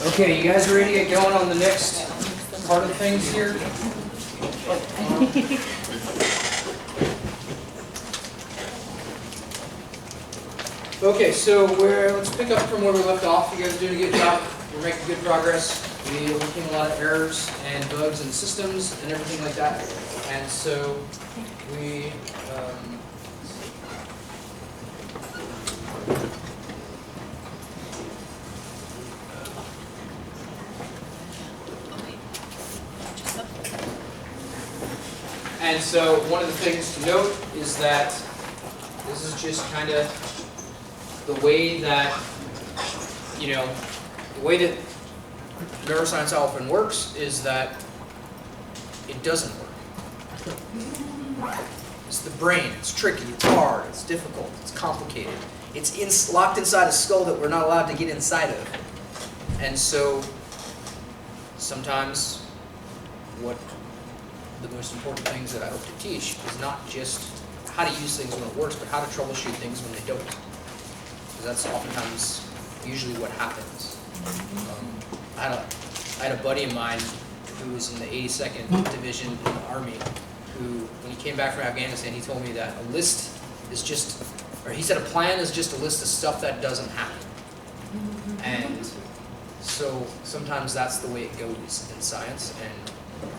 Okay, you guys ready to get going on the next part of things here? Okay, so let's pick up from where we left off. You guys are doing a good job. We're making good progress. We're looking at a lot of errors and bugs and systems and everything like that. And so we one of the things to note is that this is just kind of the way that, the way that neuroscience often works is that it doesn't work. It's the brain. It's tricky. It's hard. It's difficult. It's complicated. It's locked inside a skull that we're not allowed to get inside of. And so sometimes what the most important things that I hope to teach is not just how to use things when it works, but how to troubleshoot things when they don't. Because that's oftentimes usually what happens. I had a buddy of mine who was in the 82nd Division in the Army, who, when he came back from Afghanistan, he told me that a list is just, or he said a plan is just a list of stuff that doesn't happen. And so sometimes that's the way it goes in science, and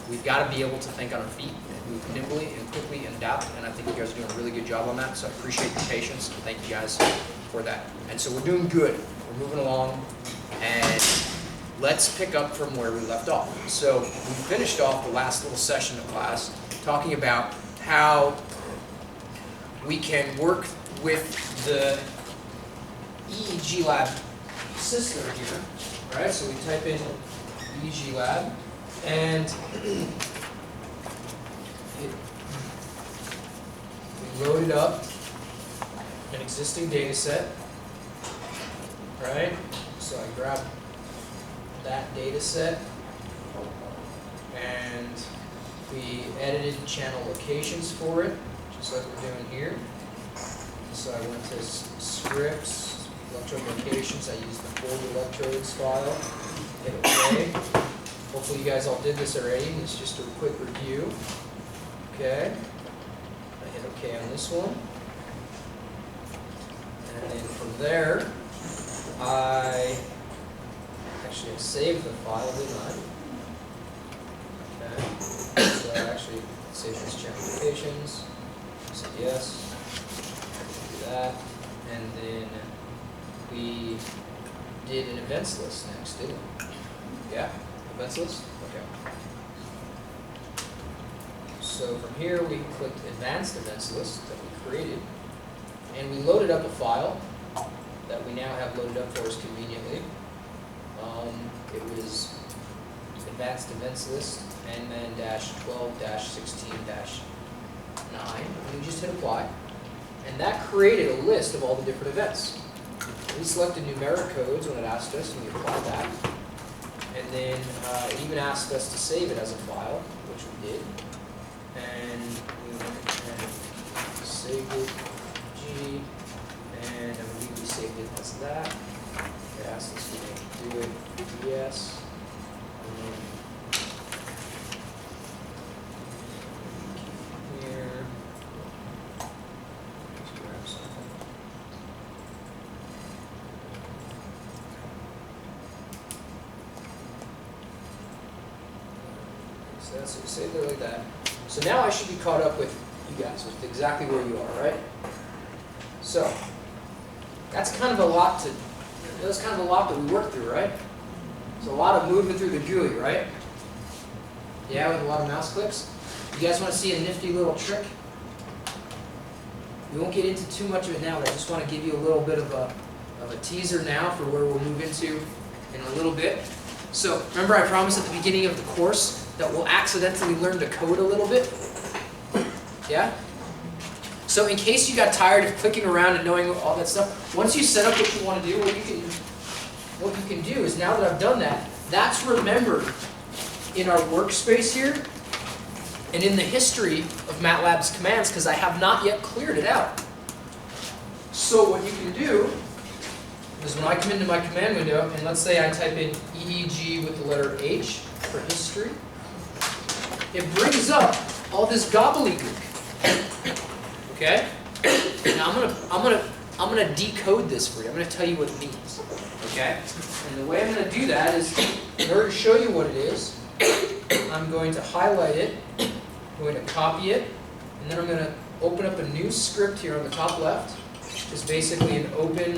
we've got to be able to think on our feet and move nimbly and quickly and adapt, and I think you guys are doing a really good job on that, so I appreciate your patience, and thank you guys for that. And so we're doing good. We're moving along, and let's pick up from where we left off. So we finished off the last little session of class talking about how we can work with the EEG lab system here. All right, so we type in EEG lab, and we loaded up an existing data set, right? So I grabbed that data set, and we edited channel locations for it, just like we're doing here. So I went to scripts, electrode locations, I used the 40 electrodes file, hit OK. Hopefully you guys all did this already. It's just a quick review. Okay. I hit OK on this one. And then from there, I actually saved the file, didn't I? Okay. So I actually saved this channel locations. Said yes. Do that. And then we did an events list next, didn't we? Yeah. Events list? Okay. So from here we clicked Advanced Events List that we created, and we loaded up a file that we now have loaded up for us conveniently. It was Advanced Events List nman-12-16-9, and we just hit Apply, and that created a list of all the different events. We selected numeric codes when it asked us, and we applied that. And then it even asked us to save it as a file, which we did. And we went and saved it, G, and I believe we saved it as that. It asked us to do it, yes. And then here, just grab something. So that's what we saved it like that. So now I should be caught up with you guys, with exactly where you are, right? So that's kind of a lot that we worked through, right? It's a lot of moving through the GUI, right? Yeah, with a lot of mouse clicks. You guys want to see a nifty little trick? We won't get into too much of it now, but I just want to give you a little bit of a teaser now for where we'll move into in a little bit. So remember I promised at the beginning of the course that we'll accidentally learn to code a little bit? Yeah? So in case you got tired of clicking around and knowing all that stuff, once you set up what you want to do, what you can do is, now that I've done that, that's remembered in our workspace here and in the history of MATLAB's commands, because I have not yet cleared it out. So what you can do is when I come into my command window, and let's say I type in EEG with the letter H for history, it brings up all this gobbledygook. Okay? Now I'm gonna decode this for you. I'm gonna tell you what it means. Okay? And the way I'm gonna do that is, in order to show you what it is, I'm going to highlight it, I'm going to copy it, and then I'm gonna open up a new script here on the top left. It's basically an open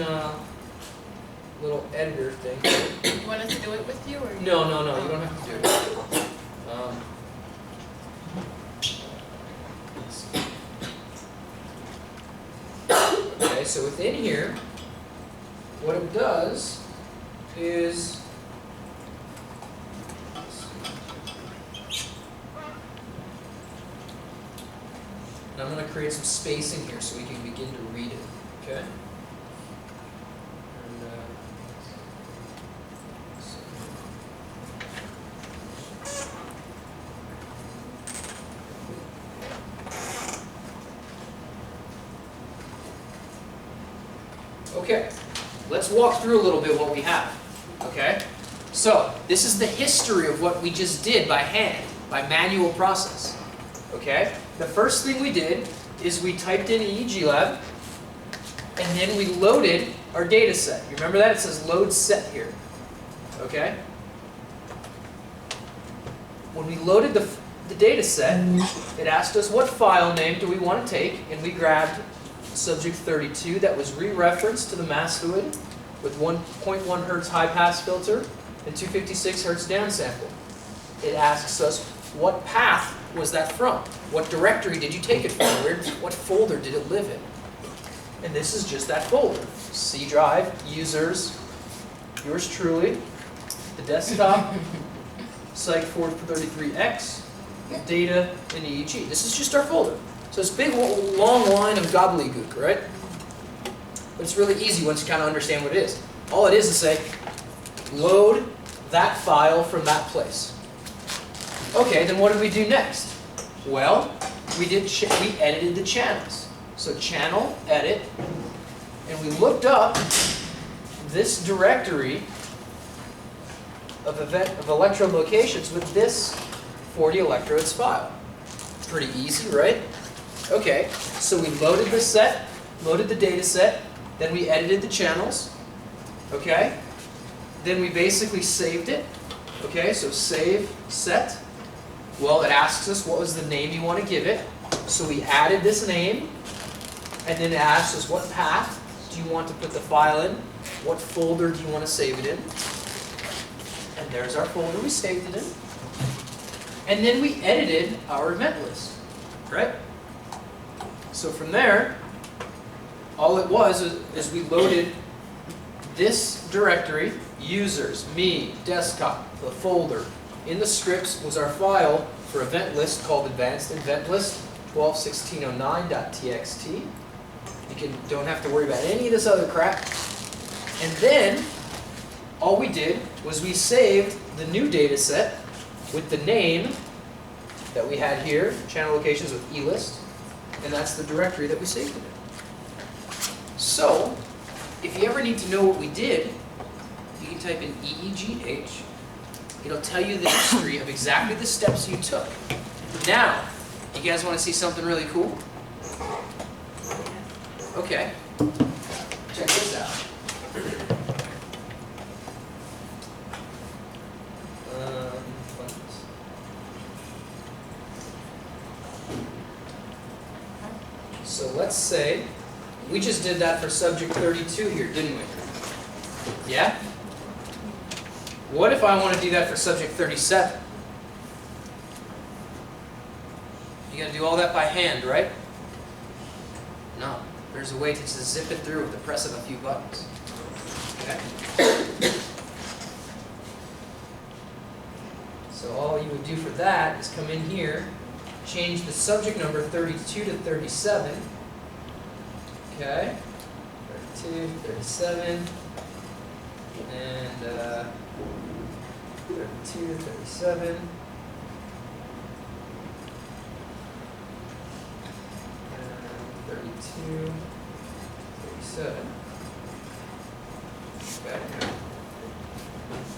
little editor thing. You want us to do it with you, or? No, you don't have to do it. Okay, so within here, what it does is and I'm going to create some spacing here so we can begin to read it. Okay? And, okay, let's walk through a little bit what we have. Okay? So, this is the history of what we just did by hand, by manual process. Okay? The first thing we did is we typed in EEG lab, and then we loaded our data set. You remember that? It says load set here. Okay? When we loaded the data set, it asked us what file name do we want to take, and we grabbed subject 32 that was re-referenced to the Mastoid with 1.1 Hertz high-pass filter and 256 Hertz downsample. It asks us what path was that from? What directory did you take it from? What folder did it live in? And this is just that folder. C drive, users, yours truly, the desktop, Psych433X, data, and EEG. This is just our folder. So it's a big, long line of gobbledygook, right? But it's really easy once you kind of understand what it is. All it is say, load that file from that place. Okay, then what did we do next? Well, we edited the channels. So channel, edit, and we looked up this directory of electrode locations with this 40 electrodes file. Pretty easy, right? Okay, so we loaded the set, loaded the data set, then we edited the channels, okay? Then we basically saved it, okay? So save, set. Well, it asks us what was the name you want to give it. So we added this name, and then it asks us what path do you want to put the file in, what folder do you want to save it in. And there's our folder we saved it in. And then we edited our event list, right? So from there, all it was is we loaded this directory, users, me, desktop, the folder. In the scripts was our file for event list called advanced event list 12.1609.txt. You don't have to worry about any of this other crap. And then all we did was we saved the new data set with the name that we had here, channel locations with eList, and that's the directory that we saved it in. So, if you ever need to know what we did, you can type in EEGH. It'll tell you the history of exactly the steps you took. Now, you guys want to see something really cool? Okay, check this out. So let's say, we just did that for subject 32 here, didn't we? Yeah? What if I want to do that for subject 37? You got to do all that by hand, right? No. There's a way to just zip it through with the press of a few buttons. Okay? So all you would do for that is come in here, change the subject number 32 to 37. Okay? 32, 37, and 32 to 37. And 32, 37. bad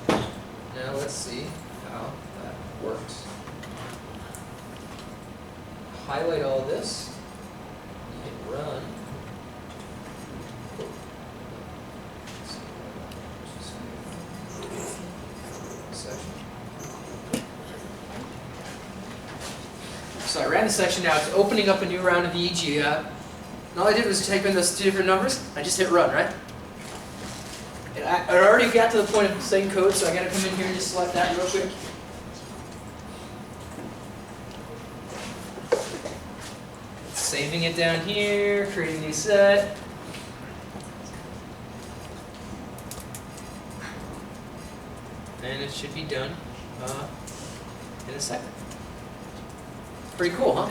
now. Now let's see how that works. Highlight all this. Hit run. So I ran the section, now it's opening up a new round of EEG. And all I did was type in those two different numbers. I just hit run, right? And I already got to the point of saying code, so I got to come in here and just select that real quick. Saving it down here, creating a new set. And it should be done in a second. Pretty cool, huh?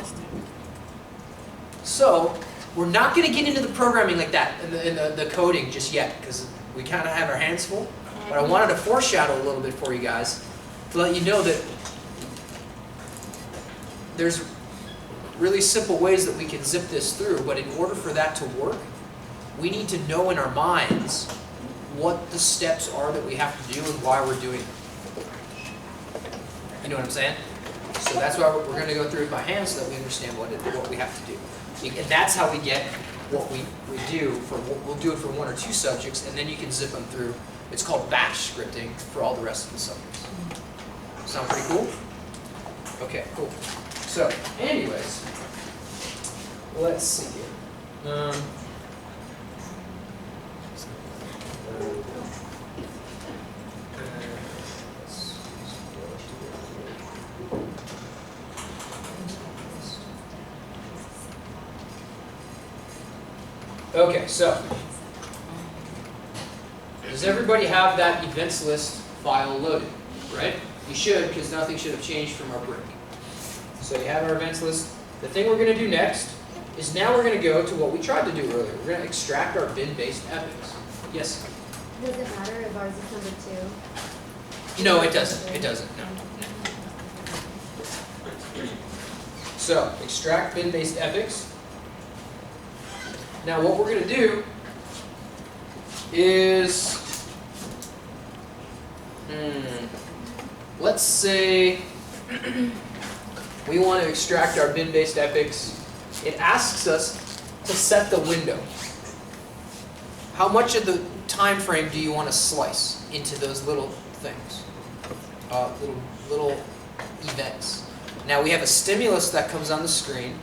So, we're not going to get into the programming like that, in the coding just yet, because we kind of have our hands full. But I wanted to foreshadow a little bit for you guys, to let you know that there's really simple ways that we can zip this through, but in order for that to work, we need to know in our minds what the steps are that we have to do and why we're doing them. You know what I'm saying? So that's why we're going to go through it by hand so that we understand what we have to do. And that's how we get what we do. We'll do it for one or two subjects, and then you can zip them through. It's called batch scripting for all the rest of the subjects. Sound pretty cool? Okay, cool. So, anyways, let's see here. Okay, so does everybody have that events list file loaded, right? You should, because nothing should have changed from our break. So you have our events list. The thing we're going to do next is now we're going to go to what we tried to do earlier. We're going to extract our bin-based epics. Yes? Does it matter if ours is number 2? No, it doesn't. It doesn't, no. So, extract bin-based epics. Now what we're going to do is, let's say we want to extract our bin-based epics. It asks us to set the window. How much of the time frame do you want to slice into those little things, little events? Now we have a stimulus that comes on the screen.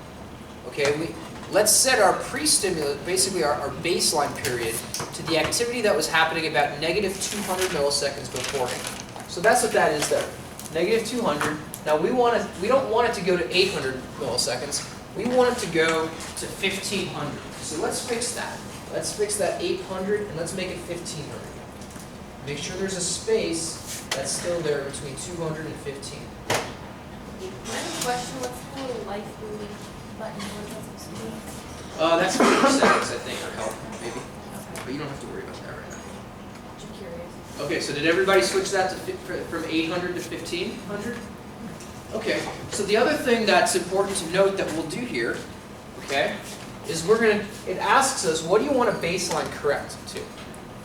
Okay, let's set our pre-stimulus, basically our baseline period, to the activity that was happening about negative 200 milliseconds beforehand. So that's what that is there, negative 200. Now we don't want it to go to 800 milliseconds. We want it to go to 1500. So let's fix that. Let's fix that 800 and let's make it 1500. Make sure there's a space that's still there between 200 and 15. I have a question, what's the little life buoy button, what that's supposed to be? That's for your settings, I think, or help, maybe. But you don't have to worry about that right now. I'm curious. Okay, so did everybody switch that to from 800 to 1500? Okay, so the other thing that's important to note that we'll do here, okay, is it asks us, what do you want to baseline correct to?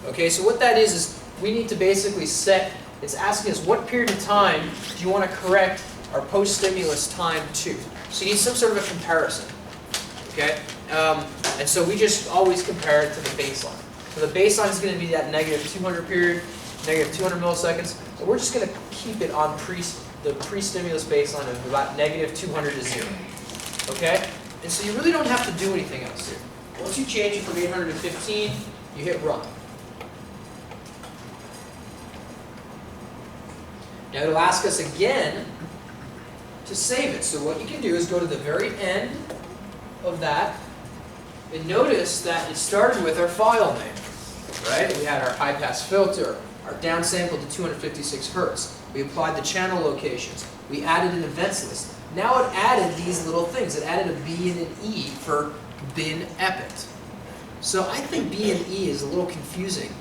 Okay, so what that is we need to basically set, it's asking us what period of time do you want to correct our post-stimulus time to. So you need some sort of a comparison, okay? And so we just always compare it to the baseline. So the baseline is going to be that negative 200 period, negative 200 milliseconds. So we're just going to keep it on the pre-stimulus baseline of about negative 200 to 0, okay? And so you really don't have to do anything else here. Once you change it from 800 to 15, you hit run. Now it'll ask us again to save it. So what you can do is go to the very end of that and notice that it started with our file name, right? We had our high pass filter, our downsample to 256 Hertz. We applied the channel locations. We added an events list. Now it added these little things. It added a B and an E for bin epic. So I think B and E is a little confusing.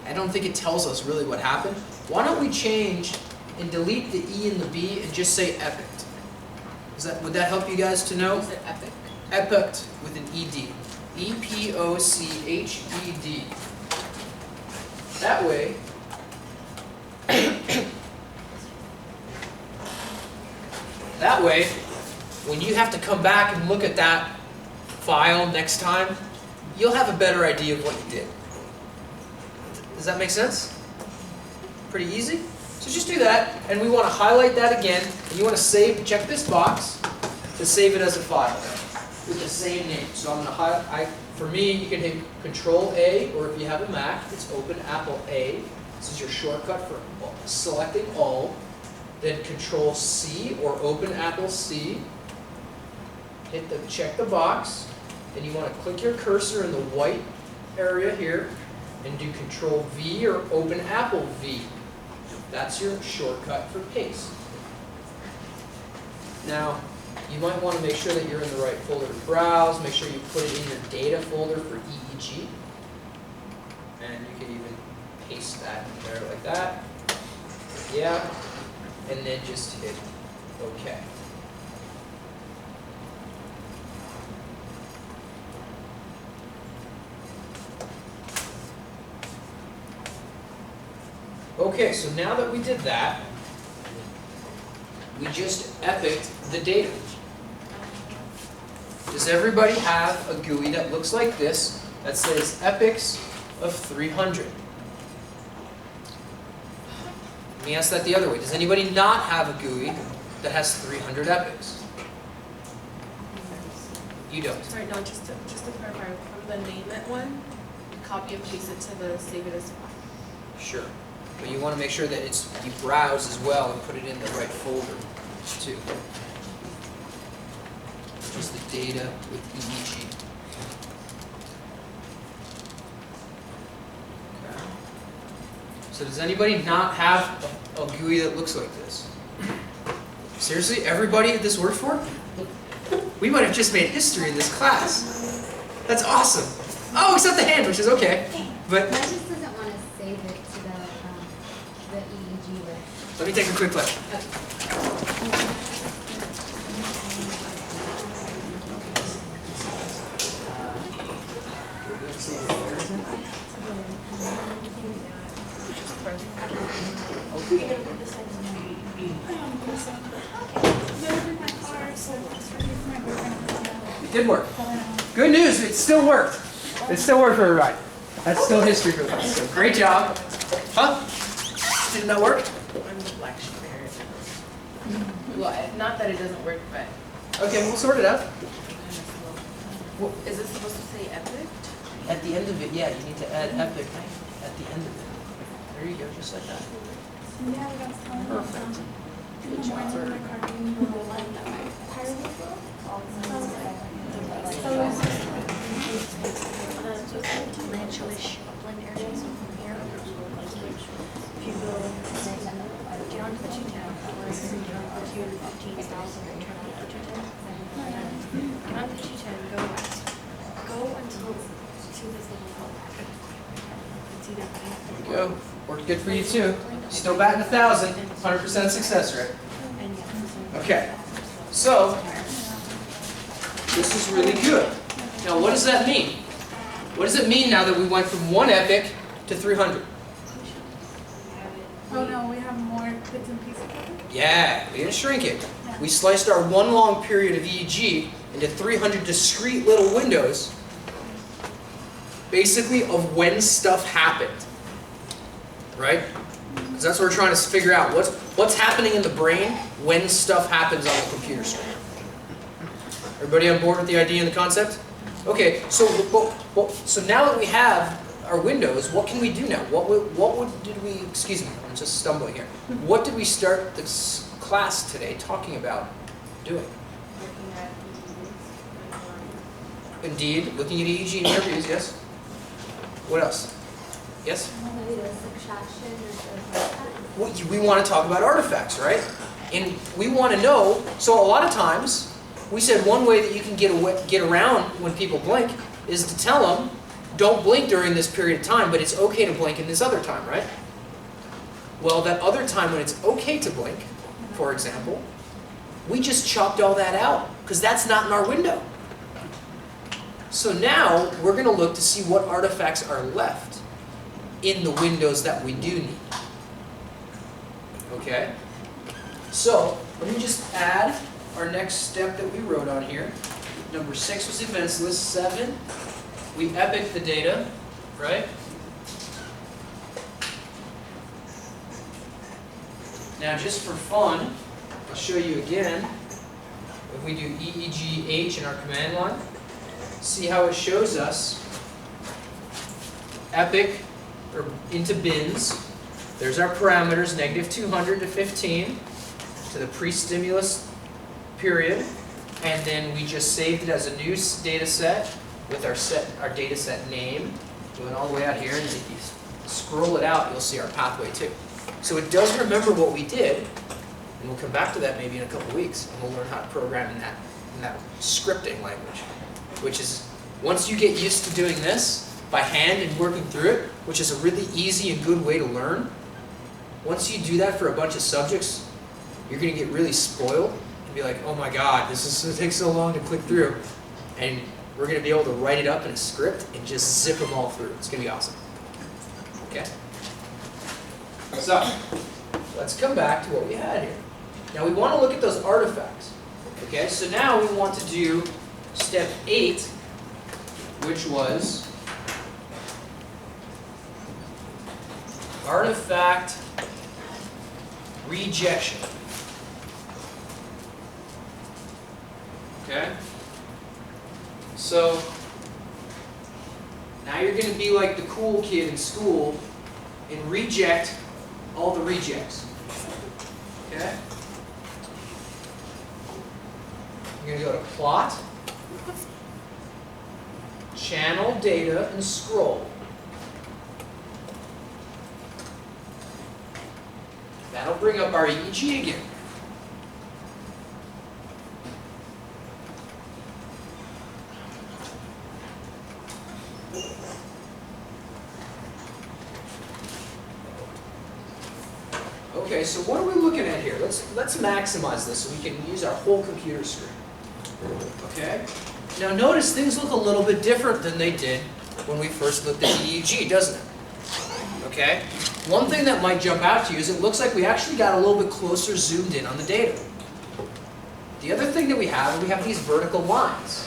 I don't think it tells us really what happened. Why don't we change and delete the E and the B and just say epic? Would that help you guys to know? Is it epic? Epic with an ED. E-P-O-C-H-E-D. That way, when you have to come back and look at that file next time, you'll have a better idea of what you did. Does that make sense? Pretty easy? So just do that, and we want to highlight that again, and you want to save, check this box to save it as a file with the same name. So I'm going to highlight, for me, you can hit Control A, or if you have a Mac, it's Open Apple A. This is your shortcut for selecting all. Then Control C, or Open Apple C. Check the box, and you want to click your cursor in the white area here, and do Control V, or Open Apple V. That's your shortcut for paste. Now, you might want to make sure that you're in the right folder to browse. Make sure you put it in your data folder for EEG. And you can even paste that in there like that. Yeah. And then just hit OK. Okay, so now that we did that, we just epicked the data. Does everybody have a GUI that looks like this that says epics of 300? Let me ask that the other way. Does anybody not have a GUI that has 300 epics? You don't. Sorry, no, just to clarify, from the name it one, copy and paste it to the save it as file. Sure. But you want to make sure that you browse as well and put it in the right folder too. Just the data with EEG. Okay. So does anybody not have a GUI that looks like this? Seriously, everybody this worked for? We might have just made history in this class. That's awesome. Oh, except the hand, which is okay. But Mine just doesn't want to save it to the EEG list. let me take a quick look. It did work. Good news, it still worked. It still worked for everybody. That's still history for us. So great job. Huh? Didn't that work? I'm the black sheep here. Well, not that it doesn't work, but Okay, we'll sort it out. is it supposed to say epic? At the end of it, yeah, you need to add epic at the end of it. There you go, just like that. Perfect. Good job. Rancho-ish upland area, so from here, if you go down to 210, or if you turn on 215,000 and turn on to 210, on to 210, go until to this little hill. It's either There you go. Worked good for you too. Still batting 1,000. 100% success rate. Okay. So this is really good. Now, what does that mean? What does it mean now that we went from 1 epic to 300? Oh no, we have more bits and pieces of it? Yeah, we didn't shrink it. We sliced our one long period of EEG into 300 discrete little windows, basically of when stuff happened. Right? Because that's what we're trying to figure out. What's happening in the brain when stuff happens on the computer screen. Everybody on board with the idea and the concept? Okay, so now that we have our windows, what can we do now? Excuse me, I'm just stumbling here. What did we start this class today talking about doing? Looking at Indeed, looking at EEG interviews, yes? What else? Yes? Maybe the subtraction or something. We want to talk about artifacts, right? And we want to know, so a lot of times, we said one way that you can get around when people blink is to tell them, don't blink during this period of time, but it's okay to blink in this other time, right? Well, that other time when it's okay to blink, for example, we just chopped all that out, because that's not in our window. So now, we're going to look to see what artifacts are left. in the windows that we do need. Okay? So, let me just add our next step that we wrote on here. Number 6 was events list. 7, we epic the data, right? Now, just for fun, I'll show you again. If we do EEGH in our command line, see how it shows us epic or into bins. There's our parameters, -200 to 15 to the pre-stimulus period, and then we just saved it as a new data set with our data set name. Going all the way out here, and if you scroll it out, you'll see our pathway too. So it does remember what we did, and we'll come back to that maybe in a couple of weeks, and we'll learn how to program in that scripting language, which is, once you get used to doing this by hand and working through it, which is a really easy and good way to learn, once you do that for a bunch of subjects, you're going to get really spoiled and be like, oh my god, it takes so long to click through. And we're going to be able to write it up in a script and just zip them all through. It's going to be awesome. Okay? So, let's come back to what we had here. Now we want to look at those artifacts. Okay, so now we want to do step 8, which was artifact rejection. Okay? So, now you're going to be like the cool kid in school and reject all the rejects. Okay? You're going to go to plot, channel data, and scroll. That'll bring up our EEG again. Okay, so what are we looking at here? Let's maximize this so we can use our whole computer screen. Okay? Now notice things look a little bit different than they did when we first looked at EEG, doesn't it? Okay? One thing that might jump out to you is it looks like we actually got a little bit closer zoomed in on the data. The other thing that we have these vertical lines.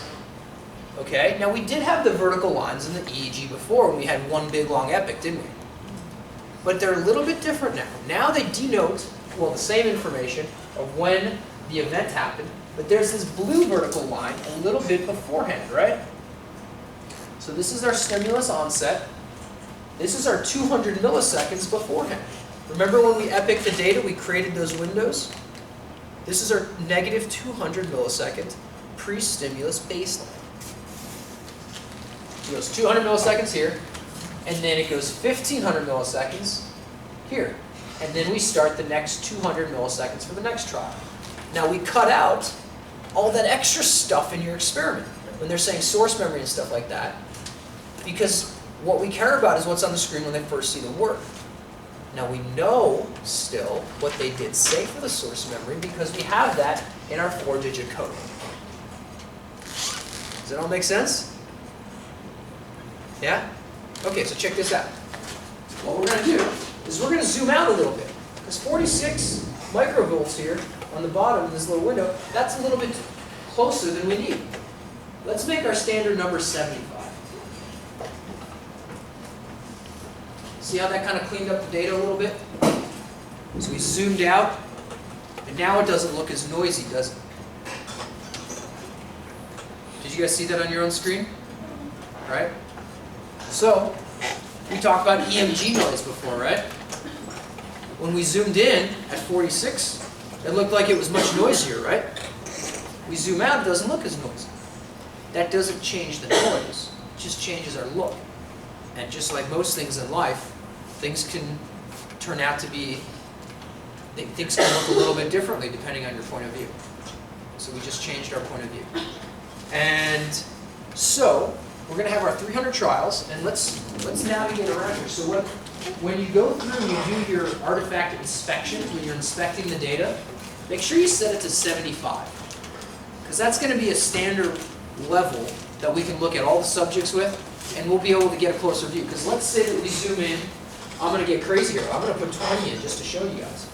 Okay? Now we did have the vertical lines in the EEG before when we had one big long epic, didn't we? But they're a little bit different now. Now they denote, well, the same information of when the event happened, but there's this blue vertical line a little bit beforehand, right? So this is our stimulus onset. This is our 200 milliseconds beforehand. Remember when we epic the data, we created those windows? This is our -200 millisecond pre-stimulus baseline. It goes 200 milliseconds here, and then it goes 1500 milliseconds here. And then we start the next 200 milliseconds for the next trial. Now we cut out all that extra stuff in your experiment when they're saying source memory and stuff like that, because what we care about is what's on the screen when they first see the work. Now we know still what they did say for the source memory because we have that in our 4-digit code. Does that all make sense? Yeah? Okay, so check this out. What we're going to do is we're going to zoom out a little bit. Because 46 microvolts here on the bottom of this little window, that's a little bit closer than we need. Let's make our standard number 75. See how that kind of cleaned up the data a little bit? So we zoomed out, and now it doesn't look as noisy, does it? Did you guys see that on your own screen? Right? So, we talked about EMG noise before, right? When we zoomed in at 46, it looked like it was much noisier, right? We zoom out, it doesn't look as noisy. That doesn't change the noise, it just changes our look. And just like most things in life, things can turn out to be, things can look a little bit differently depending on your point of view. So we just changed our point of view. And so, we're going to have our 300 trials, and let's navigate around here. So when you go through and you do your artifact inspections, when you're inspecting the data, make sure you set it to 75. Because that's going to be a standard level that we can look at all the subjects with, and we'll be able to get a closer view. Because let's say that we zoom in I'm gonna get crazy here. I'm gonna put 20 in just to show you guys.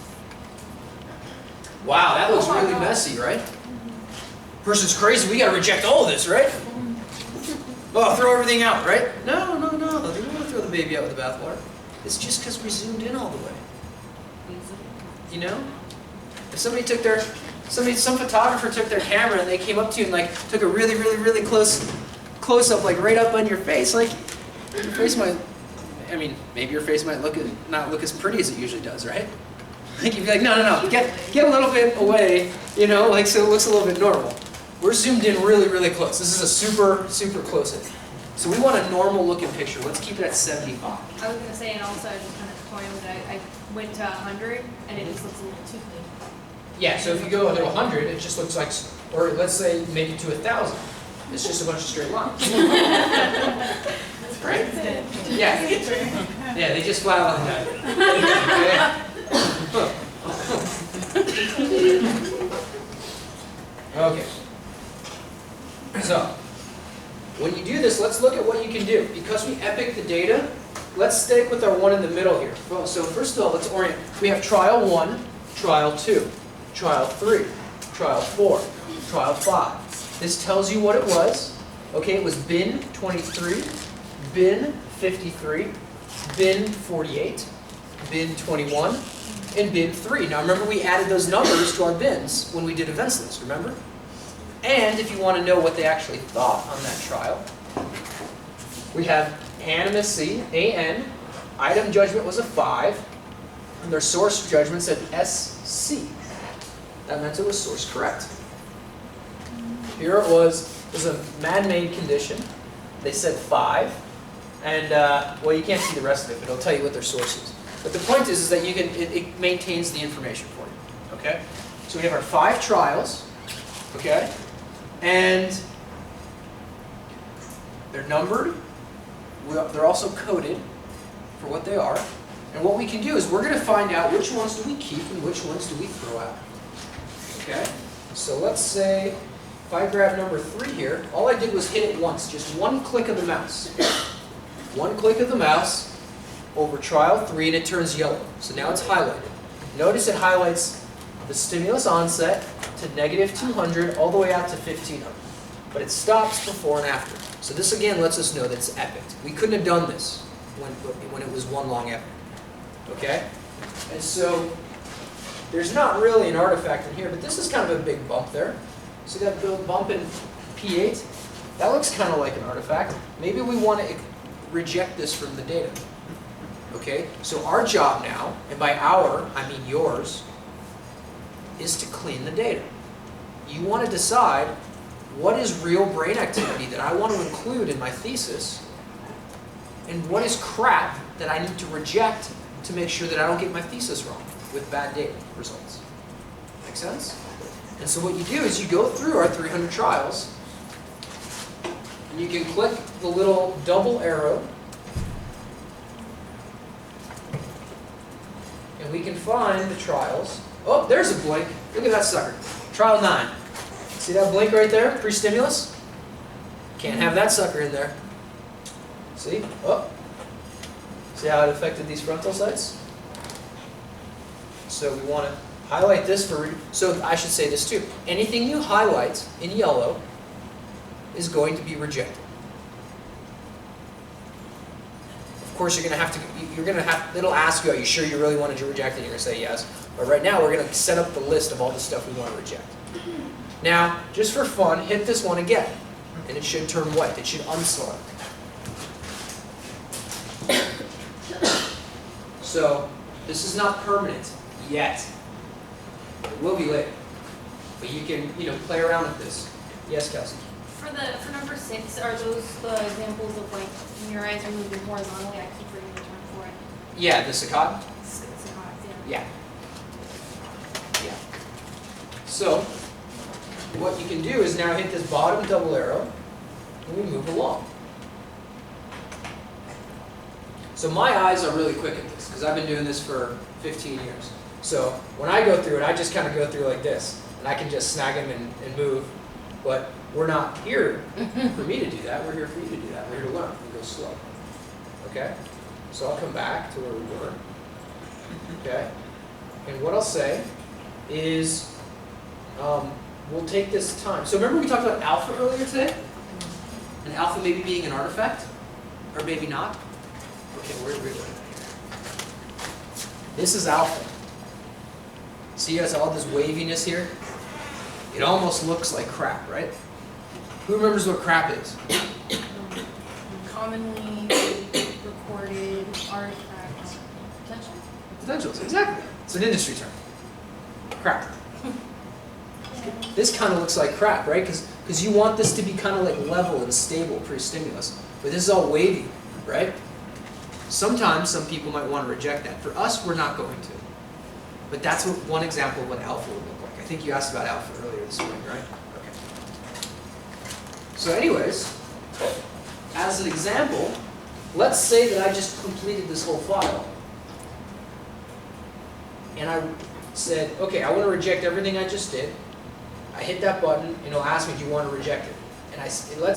Wow, that looks really messy, right? Person's crazy, we gotta reject all of this, right? Oh, throw everything out, right? No, no, no, they don't wanna throw the baby out with the bathwater. It's just because we zoomed in all the way. You know? If somebody took their, some photographer took their camera and they came up to you and like took a really, really, really close up, like right up on your face, like your face might, I mean, maybe your face might not look as pretty as it usually does, right? Like you'd be like, no, no, no, get a little bit away, you know, like so it looks a little bit normal. We're zoomed in really, really close. This is a super, super close in. So we want a normal looking picture. Let's keep it at 75. I was gonna say, and also I just kind of toying with it. I went to 100, and it just looks a little too clean. Yeah, so if you go to 100, it just looks like, or let's say maybe to 1,000. It's just a bunch of straight lines. Right? Yeah. Yeah, they just flat out that. Okay. So, when you do this, let's look at what you can do. Because we epic the data, let's stick with our one in the middle here. Well, so first of all, let's orient. We have trial 1, trial 2, trial 3, trial 4, trial 5. This tells you what it was. Okay, it was bin 23, bin 53, bin 48, bin 21, and bin 3. Now remember we added those numbers to our bins when we did events list, remember? And if you want to know what they actually thought on that trial, we have animacy, AN, item judgment was a 5, and their source judgment said SC. That meant it was source correct. Here it was a man-made condition. They said 5, and well, you can't see the rest of it, but it'll tell you what their source is. But the point is that you can it maintains the information for you. Okay, so we have our 5 trials. Okay, and they're numbered. They're also coded for what they are. And what we can do is we're going to find out which ones do we keep and which ones do we throw out. Okay, so let's say if I grab number 3 here, all I did was hit it once, just one click of the mouse. One click of the mouse over trial 3 and it turns yellow. So now it's highlighted. Notice it highlights the stimulus onset to -200 all the way out to 1500. But it stops before and after. So this again lets us know that it's epic. We couldn't have done this when it was one long epic. Okay? And so there's not really an artifact in here, but this is kind of a big bump there. See that little bump in P8? That looks kind of like an artifact. Maybe we want to reject this from the data. Okay? So our job now, and by our, I mean yours, is to clean the data. You want to decide what is real brain activity that I want to include in my thesis, and what is crap that I need to reject to make sure that I don't get my thesis wrong with bad data results. Make sense? And so what you do is you go through our 300 trials, and you can click the little double arrow, and we can find the trials. Oh, there's a blink. Look at that sucker. Trial 9. See that blink right there? Pre-stimulus? Can't have that sucker in there. See? Oh. See how it affected these frontal sites? So we want to highlight this for, so I should say this too. Anything you highlight in yellow is going to be rejected. Of course, it'll ask you, are you sure you really wanted to reject it? You're going to say yes. But right now, we're going to set up the list of all the stuff we want to reject. Now, just for fun, hit this one again, and it should turn white. It should unselect. So, this is not permanent yet. It will be later. But you can, play around with this. Yes, Kelsey? For number 6, are those the examples of like when your eyes are moving horizontally? I keep forgetting the term for it. Yeah, the saccade? Saccades, Yeah. Yeah. So, what you can do is now hit this bottom double arrow, and we move along. So my eyes are really quick at this, because I've been doing this for 15 years. So when I go through it, I just kind of go through like this, and I can just snag them and move. But we're not here for me to do that. We're here for you to do that. We're here to learn. We go slow. Okay? So I'll come back to where we were. Okay? And what I'll say is, we'll take this time. So remember we talked about alpha earlier today? And alpha maybe being an artifact? Or maybe not? Okay, where are we looking at here? This is alpha. See, you guys, all this waviness here? It almost looks like crap, right? Who remembers what crap is? Commonly recorded artifacts. Potential? Potentials, exactly. It's an industry term. Crap. This kind of looks like crap, right? Because you want this to be kind of like level and stable pre-stimulus. But this is all wavy, right? Sometimes some people might want to reject that. For us, we're not going to. But that's one example of what alpha would look like. I think you asked about alpha earlier this morning, right? Okay. So anyways, as an example, let's say that I just completed this whole file. And I said, okay, I want to reject everything I just did. I hit that button, and it'll ask me, do you want to reject it? And let's